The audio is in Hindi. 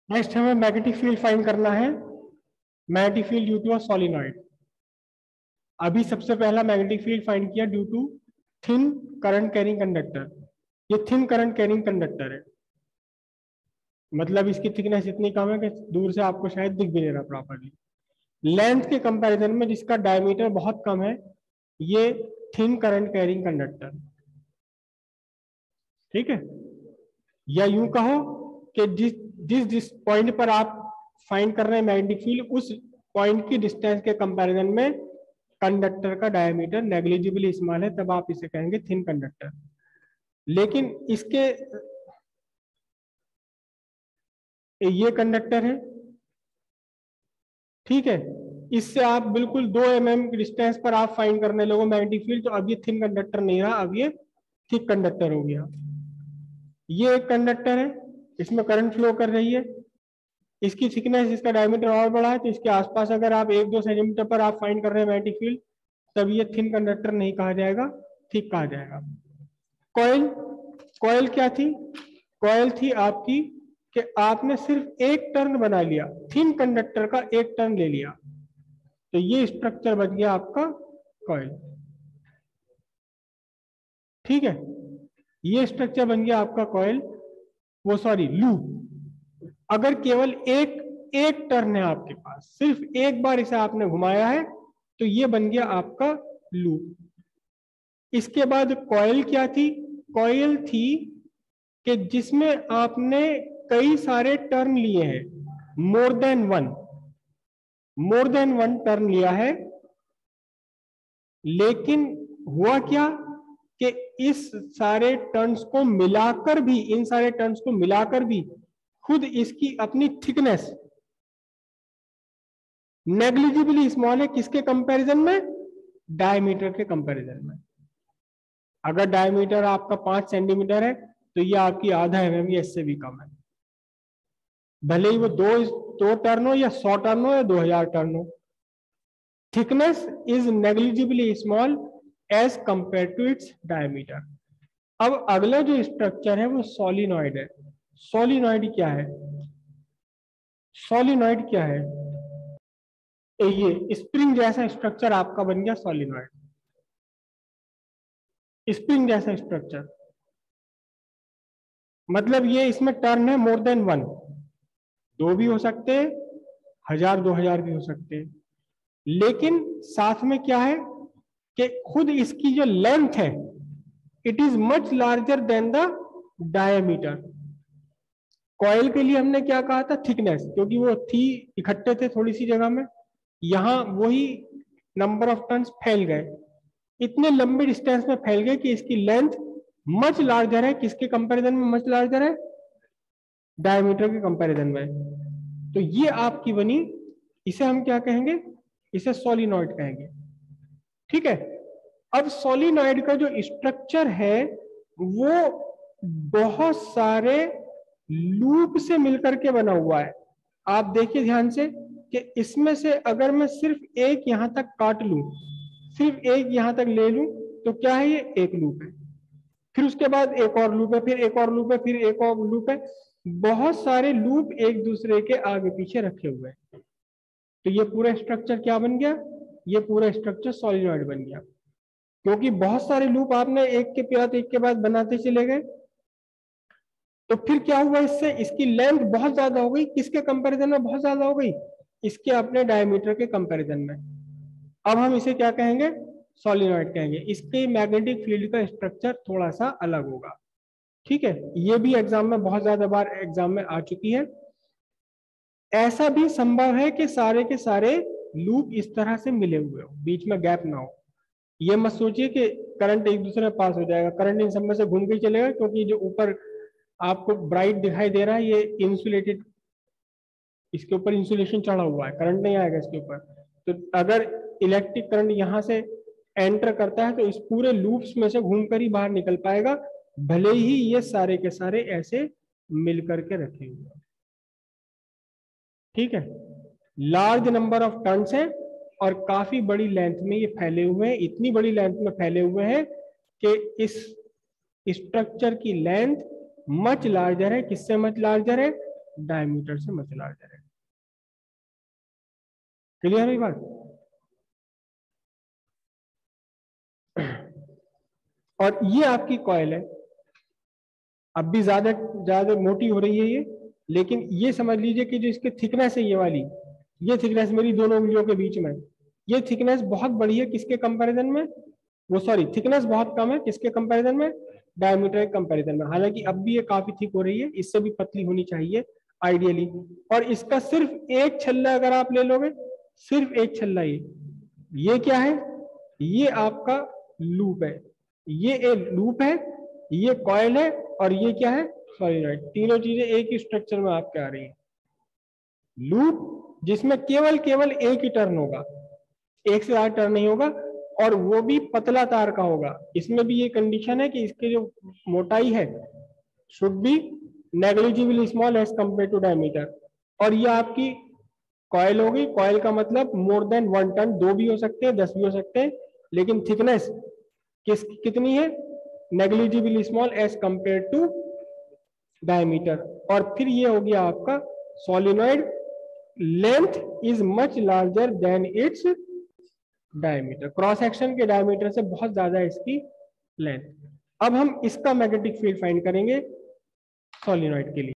नेक्स्ट हमें मैग्नेटिक फील्ड फाइंड करना है। Magnetic field due to a solenoid. अभी सबसे पहला मैग्नेटिक फील्ड फाइंड किया due to thin current carrying conductor. ये थिन करंट कैरिंग कंडक्टर है, मतलब इसकी थिकनेस इतनी कम है कि दूर से आपको शायद दिख भी नहीं रहा प्रॉपरली। लेंथ के कंपैरिजन में जिसका डायमीटर बहुत कम है, ये थिन करंट कैरिंग कंडक्टर। ठीक है, या यूं कहो कि जिस जिस जिस पॉइंट पर आप फाइंड कर रहे हैं मैग्नेटिक फील्ड, उस पॉइंट की डिस्टेंस के कंपैरिजन में कंडक्टर का डायमीटर नेग्लिजिबली स्मॉल है, तब आप इसे कहेंगे थिन कंडक्टर। लेकिन इसके ये कंडक्टर है, ठीक है, इससे आप बिल्कुल 2 mm की डिस्टेंस पर आप फाइंड करने लोगो मैग्नेटिक फील्ड, तो अब ये थिन कंडक्टर नहीं रहा, अब ये थिक कंडक्टर हो गया। ये एक कंडक्टर है, इसमें करंट फ्लो कर रही है, इसकी थिकनेस, इसका डायमीटर और बड़ा है, तो इसके आसपास अगर आप 1-2 सेंटीमीटर पर आप फाइंड कर रहे हैं मैग्नेटिक फील्ड, तब ये थिन कंडक्टर नहीं कहा जाएगा, थिक कहा जाएगा। कॉइल, कॉइल क्या थी? कॉइल थी आपकी कि आपने सिर्फ एक टर्न बना लिया, थिन कंडक्टर का एक टर्न ले लिया, तो ये स्ट्रक्चर बन गया आपका कॉइल। ठीक है, ये स्ट्रक्चर बन गया आपका कॉइल, वो सॉरी लूप। अगर केवल एक एक टर्न है आपके पास, सिर्फ एक बार इसे आपने घुमाया है, तो ये बन गया आपका लूप। इसके बाद कॉइल क्या थी? कॉइल थी कि जिसमें आपने कई सारे टर्न लिए हैं, मोर देन वन टर्न लिया है, लेकिन हुआ क्या कि इस सारे टर्न्स को मिलाकर भी, इन सारे टर्न्स को मिलाकर भी खुद इसकी अपनी थिकनेस नेग्लिजिबली स्मॉल है। किसके कंपैरिजन में? डायमीटर के कंपैरिजन में। अगर डायमीटर आपका 5 सेंटीमीटर है, तो ये आपकी आधा mm या इससे भी कम है, भले ही वो दो टर्न हो या 100 टर्न हो या 2000 टर्न हो। Thickness is negligibly small as compared to its diameter. अब अगला जो स्ट्रक्चर है वो सोलिनॉइड है। सोलिनॉइड क्या है? सोलिनॉइड क्या है? ये स्प्रिंग जैसा स्ट्रक्चर आपका बन गया सोलिनॉइड। स्प्रिंग जैसा स्ट्रक्चर मतलब ये इसमें टर्न है मोर देन वन, 2 भी हो सकते हैं, 1000 2000 भी हो सकते हैं, लेकिन साथ में क्या है कि खुद इसकी जो लेंथ है, it is much larger then the diameter. Coil के लिए हमने क्या कहा था? थिकनेस, क्योंकि वो थी इकट्ठे थे थोड़ी सी जगह में, यहां वही नंबर ऑफ टर्न्स फैल गए, इतने लंबे डिस्टेंस में फैल गए कि इसकी लेंथ मच लार्जर है। किसके कंपैरिजन में मच लार्जर है? डायमीटर के कंपैरिजन में। तो ये आपकी बनी, इसे हम क्या कहेंगे? इसे सोलिनॉइड कहेंगे। ठीक है, अब सोलिनॉइड का जो स्ट्रक्चर है वो बहुत सारे लूप से मिलकर के बना हुआ है। आप देखिए ध्यान से कि इसमें से अगर मैं सिर्फ एक यहां तक काट लूं, सिर्फ एक यहां तक ले लूं, तो क्या है? ये एक लूप है, फिर उसके बाद एक और लूप है, फिर एक और लूप है, फिर एक और लूप है, बहुत सारे लूप एक दूसरे के आगे पीछे रखे हुए हैं। तो ये पूरा स्ट्रक्चर क्या बन गया? ये पूरा स्ट्रक्चर सोलिनॉइड बन गया, क्योंकि बहुत सारे लूप आपने एक के बाद बनाते चले गए। तो फिर क्या हुआ इससे? इसकी लेंथ बहुत ज्यादा हो गई। किसके कंपैरिजन में बहुत ज्यादा हो गई? इसके अपने डायमीटर के कंपैरिजन में। अब हम इसे क्या कहेंगे? सोलिनॉइड कहेंगे। इसके मैग्नेटिक फील्ड का स्ट्रक्चर थोड़ा सा अलग होगा। ठीक है, ये भी एग्जाम में बहुत ज्यादा बार एग्जाम में आ चुकी है। ऐसा भी संभव है कि सारे के सारे लूप इस तरह से मिले हुए हो, बीच में गैप ना हो। ये मत सोचिए कि करंट एक दूसरे में पास हो जाएगा, करंट इन सब में से घूम के चलेगा, क्योंकि जो ऊपर आपको ब्राइट दिखाई दे रहा है ये इंसुलेटेड, इसके ऊपर इंसुलेशन चढ़ा हुआ है, करंट नहीं आएगा इसके ऊपर। तो अगर इलेक्ट्रिक करंट यहां से एंटर करता है तो इस पूरे लूप्स में से घूमकर ही बाहर निकल पाएगा, भले ही ये सारे के सारे ऐसे मिलकर के रखे हुए हैं। ठीक है, लार्ज नंबर ऑफ टर्न्स है और काफी बड़ी लेंथ में ये फैले हुए हैं, इतनी बड़ी लेंथ में फैले हुए हैं कि इस स्ट्रक्चर की लेंथ मच लार्जर है। किससे मच लार्जर है? डायमीटर से मच लार्जर है। क्लियर है बात? और ये आपकी कॉइल है, अब भी ज्यादा ज्यादा मोटी हो रही है ये, लेकिन ये समझ लीजिए कि जो इसकी थिकनेस है ये वाली, ये थिकनेस मेरी दोनों उंगलियों के बीच में, ये थिकनेस बहुत बड़ी है किसके कंपैरिजन में, वो सॉरी थिकनेस बहुत कम है किसके कंपैरिजन में, डायमीटर के कंपैरिजन में। हालांकि अब भी ये काफी थिक हो रही है, इससे भी पतली होनी चाहिए आइडियली। और इसका सिर्फ एक छल्ला अगर आप ले लोगे, सिर्फ एक छल्ला, ये क्या है, ये आपका लूप है, ये एक लूप है, ये कॉइल है, और ये क्या है, सॉलिनॉइड। तीनों चीजें एक ही स्ट्रक्चर में आपके आ रही है। लूप जिसमें केवल केवल एक ही टर्न होगा, एक से ज्यादा टर्न नहीं होगा, और वो भी पतला तार का होगा। इसमें भी ये कंडीशन है कि इसकी जो मोटाई है should be negligible small as compared to diameter. और ये आपकी कॉइल होगी, कॉइल का मतलब मोर देन 1 टन, 2 भी हो सकते हैं 10 भी हो सकते हैं, लेकिन थिकनेस कितनी है, negligible small as compared to diameter. और फिर ये हो गया आपका solenoid, length is much larger than its diameter, cross section के डायमीटर से बहुत ज्यादा है इसकी लेंथ। अब हम इसका मैग्नेटिक फील्ड फाइंड करेंगे सोलिनॉइड के लिए।